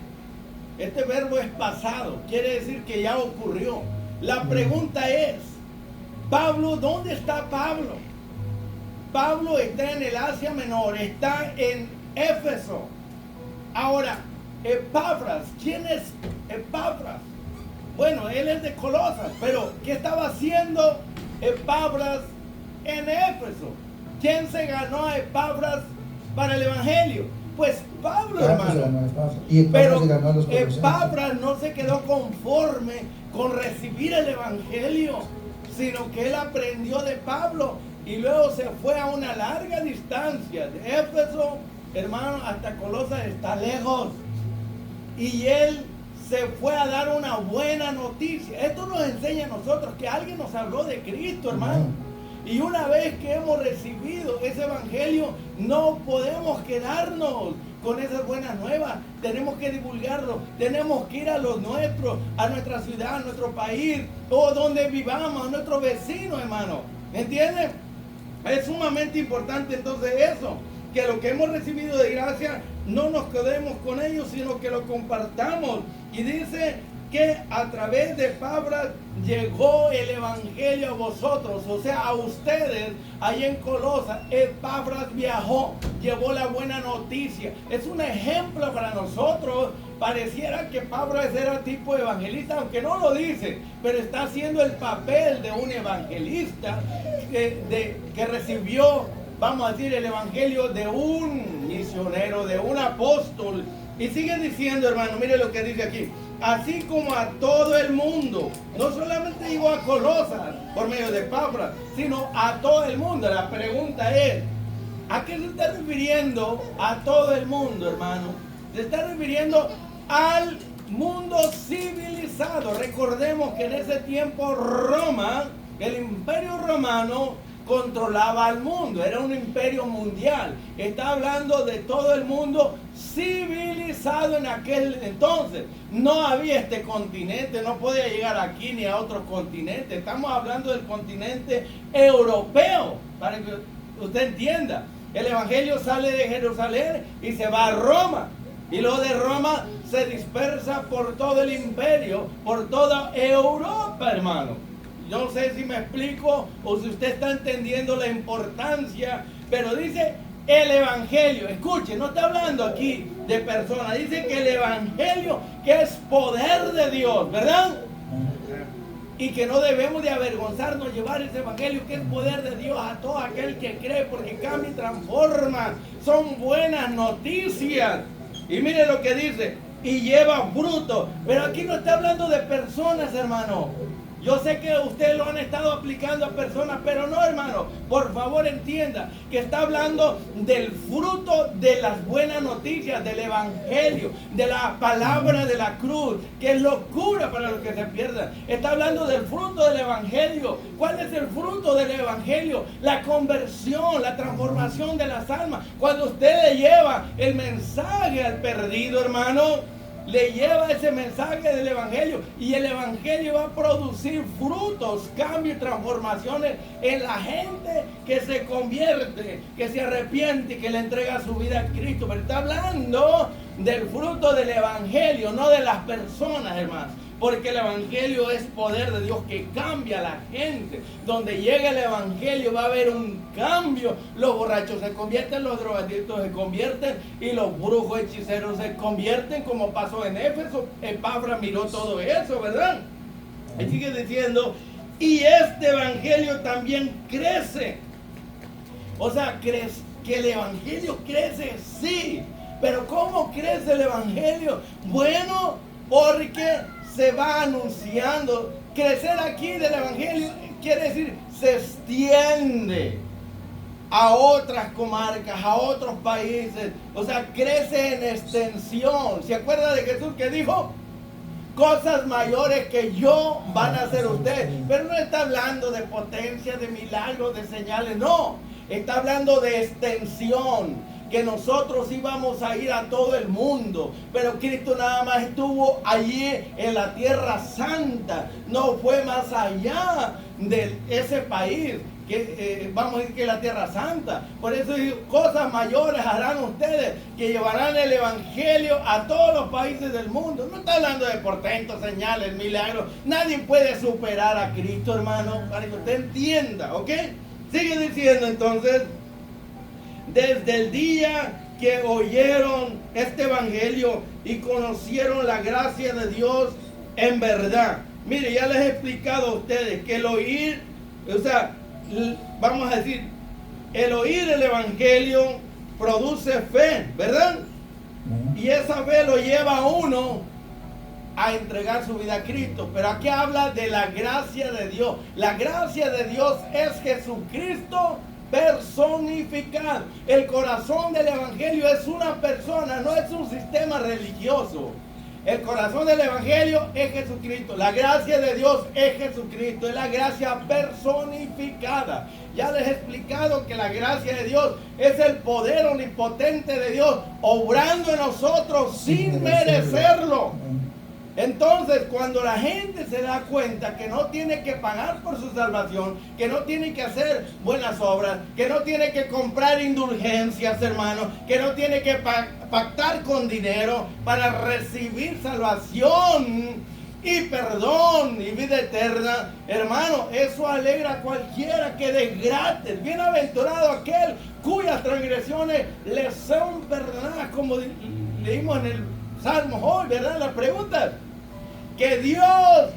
este verbo es pasado, quiere decir que ya ocurrió. La pregunta es, Pablo, ¿dónde está Pablo? Pablo está en el Asia Menor, está en Éfeso. Ahora, Epafras, ¿quién es Epafras? Bueno, él es de Colosas, pero ¿qué estaba haciendo Epafras en Éfeso? ¿Quién se ganó a Epafras para el Evangelio? Pues Pablo, hermano. Pero Epafras no se quedó conforme con recibir el Evangelio, sino que él aprendió de Pablo y luego se fue a una larga distancia. De Éfeso, hermano, hasta Colosas está lejos. Y él se fue a dar una buena noticia. Esto nos enseña a nosotros que alguien nos habló de Cristo, hermano. Y una vez que hemos recibido ese evangelio, no podemos quedarnos con esas buenas nuevas. Tenemos que divulgarlo. Tenemos que ir a los nuestros, a nuestra ciudad, a nuestro país, o donde vivamos, a nuestros vecinos, hermano. ¿Entienden? Es sumamente importante entonces eso, que lo que hemos recibido de gracia no nos quedemos con ellos, sino que lo compartamos. Y dice que a través de Epafras llegó el evangelio a vosotros, o sea, a ustedes, ahí en Colosas. Epafras viajó, llevó la buena noticia. Es un ejemplo para nosotros. Pareciera que Epafras era tipo evangelista, aunque no lo dice, pero está haciendo el papel de un evangelista que recibió, vamos a decir, el evangelio de un misionero, de un apóstol. Y sigue diciendo, hermano, mire lo que dice aquí. Así como a todo el mundo, no solamente llegó a Colosas por medio de Epafras, sino a todo el mundo. La pregunta es, ¿a qué se está refiriendo a todo el mundo, hermano? Se está refiriendo al mundo civilizado. Recordemos que en ese tiempo Roma, el imperio romano, controlaba al mundo, era un imperio mundial. Está hablando de todo el mundo civilizado en aquel entonces. No había este continente, no podía llegar aquí ni a otros continentes. Estamos hablando del continente europeo, para que usted entienda. El evangelio sale de Jerusalén y se va a Roma. Y luego de Roma se dispersa por todo el imperio, por toda Europa, hermano. Yo no sé si me explico o si usted está entendiendo la importancia, pero dice el evangelio. Escuche, no está hablando aquí de personas, dice que el evangelio, que es poder de Dios, ¿verdad? Y que no debemos de avergonzarnos llevar ese evangelio, que es poder de Dios, a todo aquel que cree, porque cambia y transforma. Son buenas noticias. Y mire lo que dice, y lleva fruto. Pero aquí no está hablando de personas, hermano. Yo sé que ustedes lo han estado aplicando a personas, pero no, hermano. Por favor, entienda que está hablando del fruto de las buenas noticias, del evangelio, de la palabra de la cruz, que es locura para los que se pierdan. Está hablando del fruto del evangelio. ¿Cuál es el fruto del evangelio? La conversión, la transformación de las almas. Cuando usted le lleva el mensaje al perdido, hermano, le lleva ese mensaje del evangelio, y el evangelio va a producir frutos, cambios y transformaciones en la gente que se convierte, que se arrepiente y que le entrega su vida a Cristo. Pero está hablando del fruto del evangelio, no de las personas, hermanos. Porque el evangelio es poder de Dios que cambia a la gente. Donde llega el evangelio va a haber un cambio. Los borrachos se convierten, los drogadictos se convierten y los brujos hechiceros se convierten, como pasó en Éfeso. Epafras miró todo eso, ¿verdad? Y sigue diciendo, y este evangelio también crece. O sea, que el evangelio crece, sí. Pero ¿cómo crece el evangelio? Bueno, porque se va anunciando. Crecer aquí del evangelio quiere decir se extiende a otras comarcas, a otros países. O sea, crece en extensión. ¿Se acuerda de Jesús que dijo? Cosas mayores que yo van a hacer ustedes. Pero no está hablando de potencia, de milagros, de señales. No, está hablando de extensión. Que nosotros íbamos a ir a todo el mundo, pero Cristo nada más estuvo allí en la tierra santa, no fue más allá de ese país, que vamos a decir que es la tierra santa. Por eso digo, cosas mayores harán ustedes, que llevarán el evangelio a todos los países del mundo. No está hablando de portentos, señales, milagros. Nadie puede superar a Cristo, hermano, para que usted entienda, ¿ok? Sigue diciendo entonces, desde el día que oyeron este evangelio y conocieron la gracia de Dios en verdad. Mire, ya les he explicado a ustedes que el oír, o sea, vamos a decir, el oír el evangelio produce fe, ¿verdad? Y esa fe lo lleva a uno a entregar su vida a Cristo. Pero aquí habla de la gracia de Dios. La gracia de Dios es Jesucristo personificado. El corazón del evangelio es una persona, no es un sistema religioso. El corazón del evangelio es Jesucristo. La gracia de Dios es Jesucristo. Es la gracia personificada. Ya les he explicado que la gracia de Dios es el poder omnipotente de Dios obrando en nosotros sin merecerlo. Entonces, cuando la gente se da cuenta que no tiene que pagar por su salvación, que no tiene que hacer buenas obras, que no tiene que comprar indulgencias, hermano, que no tiene que pactar con dinero para recibir salvación y perdón y vida eterna, hermano, eso alegra a cualquiera que de gratis. Bienaventurado aquel cuyas transgresiones le son perdonadas, como leímos en el Salmo hoy, ¿verdad? Las preguntas. Que Dios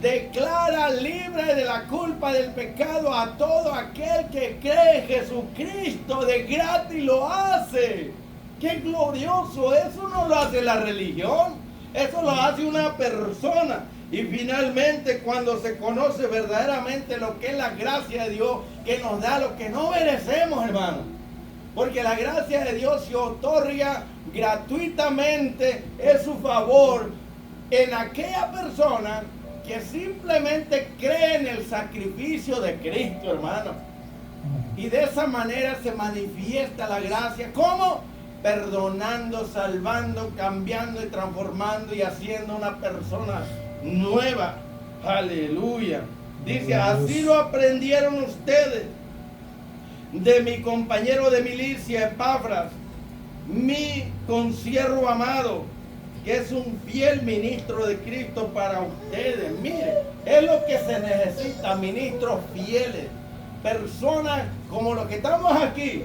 declara libre de la culpa del pecado a todo aquel que cree en Jesucristo, de gratis lo hace. ¡Qué glorioso! Eso no lo hace la religión, eso lo hace una persona. Y finalmente, cuando se conoce verdaderamente lo que es la gracia de Dios, que nos da lo que no merecemos, hermano. Porque la gracia de Dios se otorga gratuitamente, es su favor en aquella persona que simplemente cree en el sacrificio de Cristo, hermano. Y de esa manera se manifiesta la gracia. ¿Cómo? Perdonando, salvando, cambiando y transformando y haciendo una persona nueva. Aleluya. Dice, así lo aprendieron ustedes de mi compañero de milicia, Epafras, mi consiervo amado, que es un fiel ministro de Cristo para ustedes. Mire, es lo que se necesita, ministros fieles, personas como los que estamos aquí,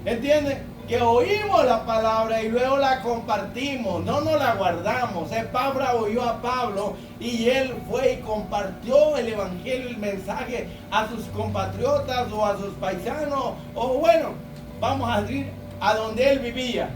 ¿entienden? Que oímos la palabra y luego la compartimos, no nos la guardamos. Epafras oyó a Pablo y él fue y compartió el evangelio, el mensaje a sus compatriotas o a sus paisanos, o bueno, vamos a decir, a donde él vivía.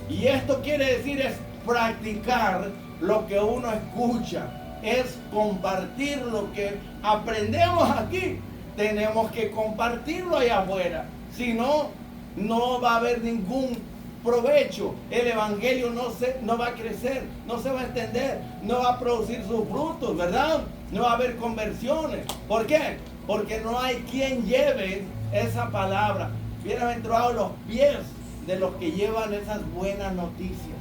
Y esto quiere decir es practicar lo que uno escucha, es compartir lo que aprendemos aquí. Tenemos que compartirlo allá afuera, si no, no va a haber ningún provecho. El evangelio no va a crecer, no se va a extender, no va a producir sus frutos, ¿verdad? No va a haber conversiones. ¿Por qué? Porque no hay quien lleve esa palabra. Bienaventurados los pies de los que llevan esas buenas noticias.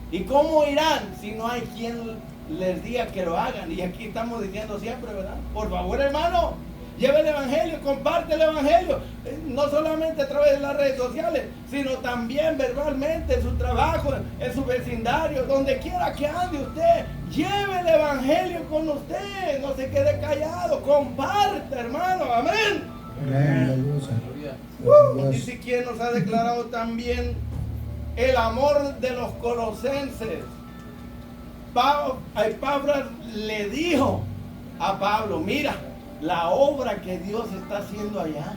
¿Y cómo irán si no hay quien les diga que lo hagan? Y aquí estamos diciendo siempre, ¿verdad? Por favor, hermano, Lleva el evangelio, comparte el evangelio, no solamente a través de las redes sociales, sino también verbalmente en su trabajo, en su vecindario, donde quiera que ande usted. Lleve el evangelio con usted, no se quede callado, comparte, hermano, amén. Dice quién nos ha declarado también el amor de los colosenses. Epafras le dijo a Pablo, mira la obra que Dios está haciendo allá.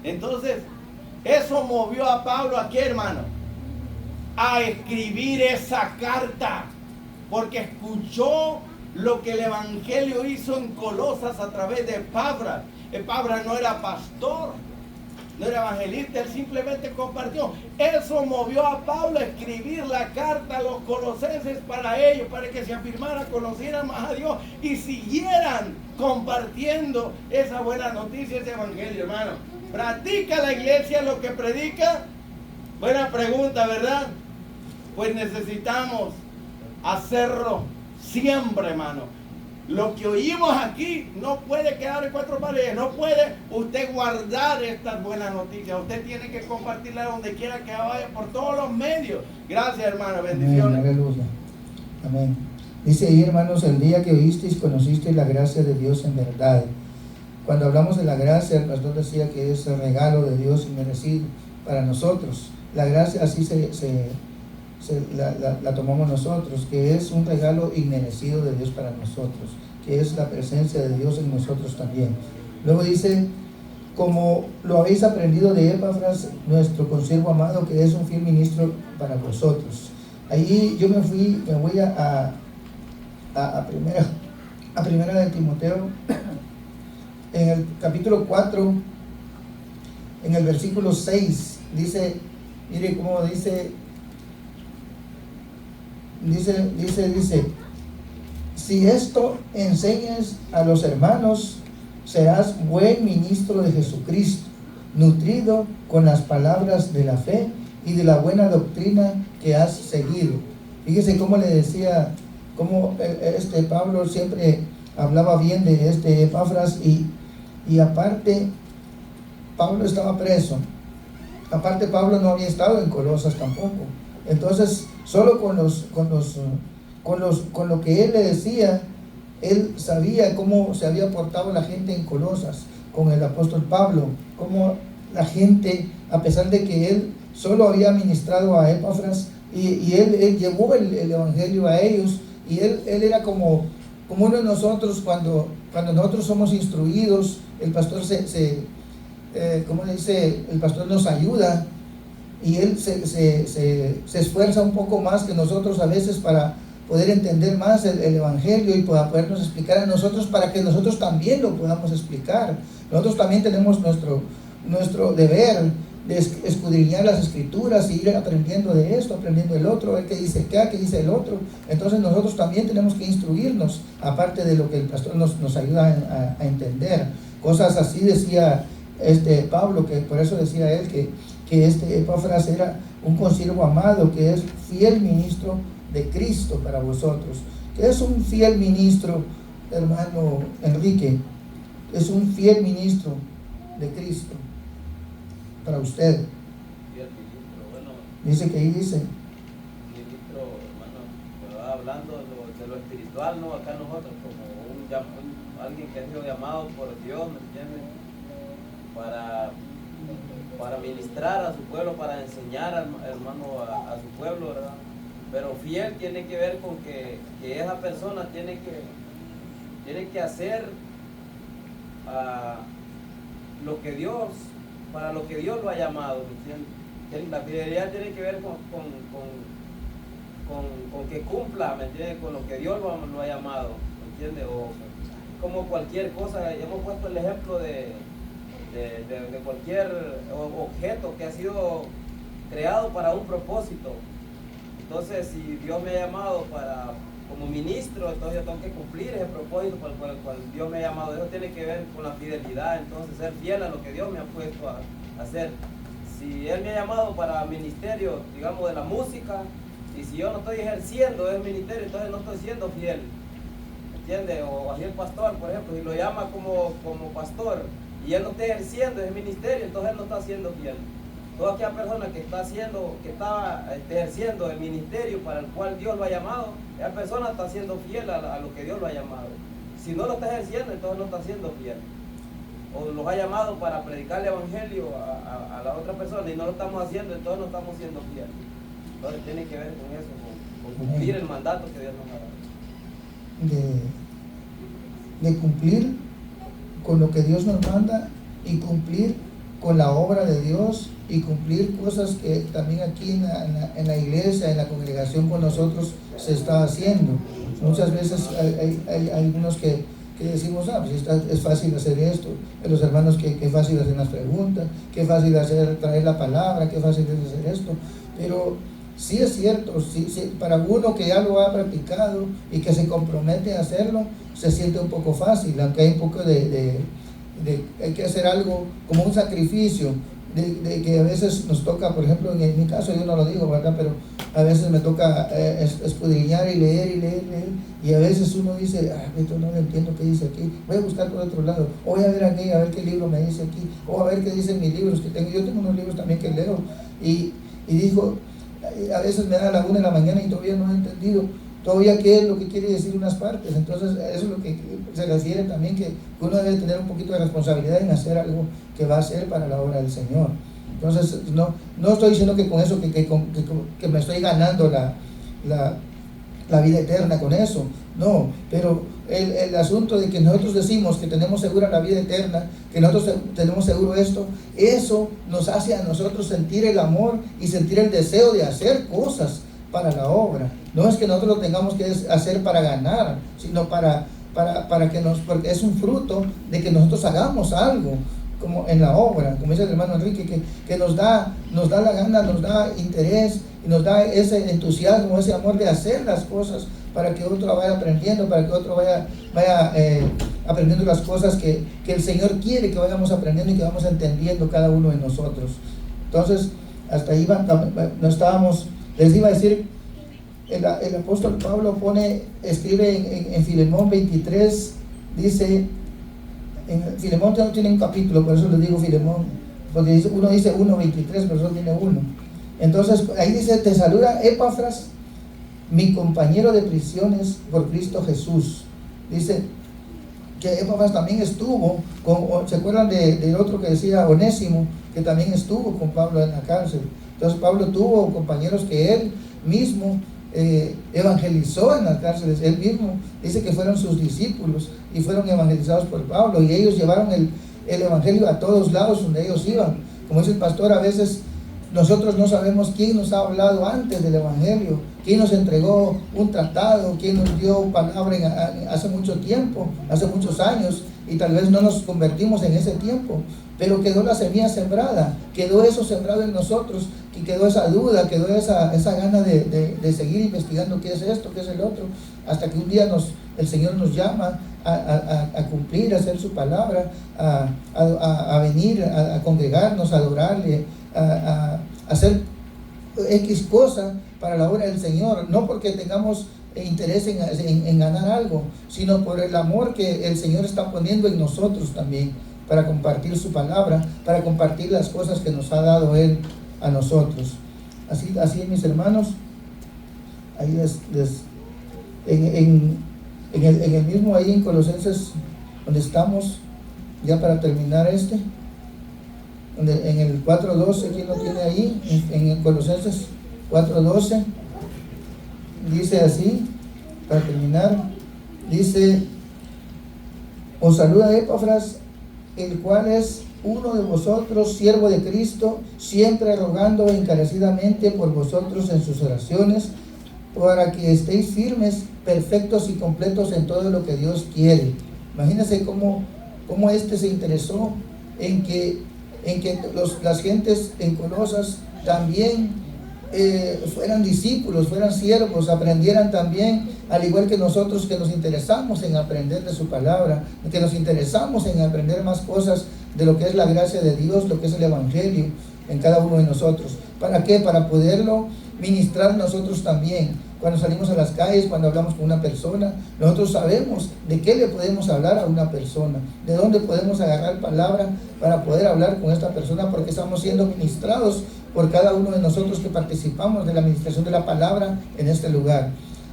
Entonces, eso movió a Pablo aquí, hermano, a escribir esa carta, porque escuchó lo que el evangelio hizo en Colosas a través de Epafras. Epafras no era pastor, no era evangelista, él simplemente compartió. Eso movió a Pablo a escribir la carta a los colosenses para ellos, para que se afirmaran, conocieran más a Dios y siguieran compartiendo esa buena noticia, ese evangelio, hermano. ¿Practica la iglesia lo que predica? Buena pregunta, ¿verdad? Pues necesitamos hacerlo siempre, hermano. Lo que oímos aquí no puede quedar en cuatro paredes, no puede usted guardar estas buenas noticias. Usted tiene que compartirlas donde quiera que vaya, por todos los medios. Gracias, hermano, bendiciones. Amén, aleluya. Amén. Dice ahí, hermanos, el día que oísteis, conocisteis la gracia de Dios en verdad. Cuando hablamos de la gracia, el pastor decía que es el regalo de Dios inmerecido para nosotros. La gracia así la tomamos nosotros, que es un regalo inmerecido de Dios para nosotros, que es la presencia de Dios en nosotros también. Luego dice, como lo habéis aprendido de Epafras, nuestro consiervo amado, que es un fiel ministro para vosotros. Ahí yo me voy a primera de Timoteo, en el capítulo 4, en el versículo 6, dice, mire cómo dice, si esto enseñas a los hermanos, serás buen ministro de Jesucristo, nutrido con las palabras de la fe y de la buena doctrina que has seguido. Fíjese cómo le decía, cómo Pablo siempre hablaba bien de Epafras, y aparte Pablo estaba preso. Aparte Pablo no había estado en Colosas tampoco. Entonces, solo con lo que él le decía, él sabía cómo se había portado la gente en Colosas con el apóstol Pablo, cómo la gente, a pesar de que él solo había ministrado a Epafras y él llevó el evangelio a ellos, y él era como uno de nosotros cuando nosotros somos instruidos, el pastor el pastor nos ayuda. Y él se esfuerza un poco más que nosotros a veces para poder entender más el evangelio y para podernos explicar a nosotros, para que nosotros también lo podamos explicar. Nosotros también tenemos nuestro deber de escudriñar las escrituras y ir aprendiendo de esto, aprendiendo del otro, ver qué dice acá, qué dice el otro. Entonces nosotros también tenemos que instruirnos, aparte de lo que el pastor nos ayuda a entender. Cosas así decía Pablo, que por eso decía él que Epafras era un consiervo amado, que es fiel ministro de Cristo para vosotros. Que es un fiel ministro, hermano Enrique, es un fiel ministro de Cristo para usted. Dice que ahí dice, ministro, hermano, pero hablando de lo espiritual, ¿no? Acá nosotros como alguien que ha sido llamado por Dios, ¿me entiendes? Para ministrar a su pueblo, para enseñar, hermano, a su pueblo, ¿verdad? Pero fiel tiene que ver con que esa persona tiene que hacer lo que Dios, para lo que Dios lo ha llamado, ¿me entiendes? La fidelidad tiene que ver con que cumpla, ¿me entiendes? Con lo que Dios lo ha llamado, ¿me entiendes? O como cualquier cosa, hemos puesto el ejemplo de cualquier objeto que ha sido creado para un propósito. Entonces, si Dios me ha llamado como ministro, entonces yo tengo que cumplir ese propósito para el cual Dios me ha llamado. Eso tiene que ver con la fidelidad, entonces ser fiel a lo que Dios me ha puesto a hacer. Si Él me ha llamado para ministerio, digamos, de la música, y si yo no estoy ejerciendo ese ministerio, entonces no estoy siendo fiel. ¿entiende? O así el pastor, por ejemplo, si lo llama como pastor y él no está ejerciendo ese ministerio, entonces él no está siendo fiel. Toda aquella persona que está ejerciendo el ministerio para el cual Dios lo ha llamado, esa persona está siendo fiel a lo que Dios lo ha llamado. Si no lo está ejerciendo, entonces no está siendo fiel. O los ha llamado para predicar el evangelio a la otra persona y no lo estamos haciendo, entonces no estamos siendo fieles. Entonces tiene que ver con eso, con cumplir el mandato que Dios nos ha dado. De cumplir con lo que Dios nos manda y cumplir con la obra de Dios y cumplir cosas que también aquí en la iglesia, en la congregación con nosotros se está haciendo. Muchas veces hay algunos que decimos, pues es fácil hacer esto, los hermanos que fácil hacer las preguntas, que fácil traer la palabra, que fácil es hacer esto, pero sí es cierto, sí, para uno que ya lo ha practicado y que se compromete a hacerlo, se siente un poco fácil, aunque hay un poco hay que hacer algo como un sacrificio, de que a veces nos toca, por ejemplo, en mi caso yo no lo digo, ¿verdad? Pero a veces me toca escudriñar y leer, y a veces uno dice, esto no entiendo qué dice aquí, voy a buscar por otro lado, o voy a ver aquí, a ver qué libro me dice aquí, o a ver qué dicen mis libros que tengo. Yo tengo unos libros también que leo, y digo, a veces me da a la 1 de la mañana y todavía no he entendido todavía qué es lo que quiere decir unas partes. Entonces eso es lo que se refiere también, que uno debe tener un poquito de responsabilidad en hacer algo que va a hacer para la obra del Señor. Entonces no estoy diciendo que con eso que me estoy ganando la vida eterna con eso, no, pero el asunto de que nosotros decimos que tenemos segura la vida eterna, que nosotros tenemos seguro esto, eso nos hace a nosotros sentir el amor y sentir el deseo de hacer cosas para la obra. No es que nosotros lo tengamos que hacer para ganar, sino para que porque es un fruto de que nosotros hagamos algo como en la obra, como dice el hermano Enrique, que nos da la gana, nos da interés y nos da ese entusiasmo, ese amor de hacer las cosas para que otro vaya aprendiendo, para que otro vaya aprendiendo las cosas que el Señor quiere que vayamos aprendiendo y que vamos entendiendo cada uno de nosotros. Entonces, hasta ahí no estábamos. Les iba a decir, el apóstol Pablo escribe en Filemón 23, dice, en Filemón no tiene un capítulo, por eso les digo Filemón, porque uno dice 1:23, pero solo tiene uno. Entonces ahí dice, te saluda Epafras, mi compañero de prisiones por Cristo Jesús. Dice que Epafras también estuvo, ¿se acuerdan del otro que decía Onésimo? Que también estuvo con Pablo en la cárcel. Entonces Pablo tuvo compañeros que él mismo evangelizó en las cárceles. Él mismo dice que fueron sus discípulos y fueron evangelizados por Pablo, y ellos llevaron el evangelio a todos lados donde ellos iban. Como dice el pastor, a veces nosotros no sabemos quién nos ha hablado antes del evangelio, quién nos entregó un tratado, quién nos dio palabra hace mucho tiempo, hace muchos años, y tal vez no nos convertimos en ese tiempo, pero quedó la semilla sembrada, quedó eso sembrado en nosotros, y quedó esa duda, quedó esa gana de seguir investigando qué es esto, qué es el otro, hasta que un día el Señor nos llama a cumplir, a hacer su palabra, a venir, a congregarnos, a adorarle, a hacer X cosa para la obra del Señor, no porque tengamos interés en ganar algo, sino por el amor que el Señor está poniendo en nosotros también, para compartir su palabra, para compartir las cosas que nos ha dado Él a nosotros. Así mis hermanos, ahí en el mismo, ahí en Colosenses, donde estamos, ya para terminar en el 4:12, ¿quién lo tiene ahí? En Colosenses 4:12, dice así, para terminar, dice, os saluda Epafras, el cual es uno de vosotros, siervo de Cristo, siempre rogando encarecidamente por vosotros en sus oraciones, para que estéis firmes, perfectos y completos en todo lo que Dios quiere. Imagínense cómo se interesó en que las gentes en Colosas también fueran discípulos, fueran siervos, aprendieran también, al igual que nosotros, que nos interesamos en aprender de su palabra, que nos interesamos en aprender más cosas de lo que es la gracia de Dios, lo que es el evangelio en cada uno de nosotros. ¿Para qué? Para poderlo ministrar nosotros también. cuando salimos a las calles, cuando hablamos con una persona, nosotros sabemos de qué le podemos hablar a una persona, de dónde podemos agarrar palabra para poder hablar con esta persona, porque estamos siendo ministrados por cada uno de nosotros que participamos de la administración de la palabra en este lugar.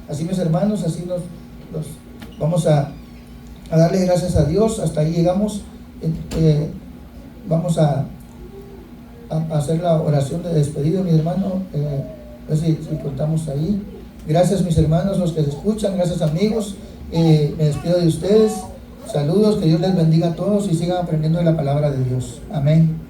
Así, mis hermanos, así nos vamos a darle gracias a Dios. Hasta ahí llegamos. Vamos a hacer la oración de despedida, mi hermano. A ver si cortamos ahí. Gracias, mis hermanos, los que se escuchan. Gracias, amigos. Me despido de ustedes. Saludos, que Dios les bendiga a todos y sigan aprendiendo de la palabra de Dios. Amén.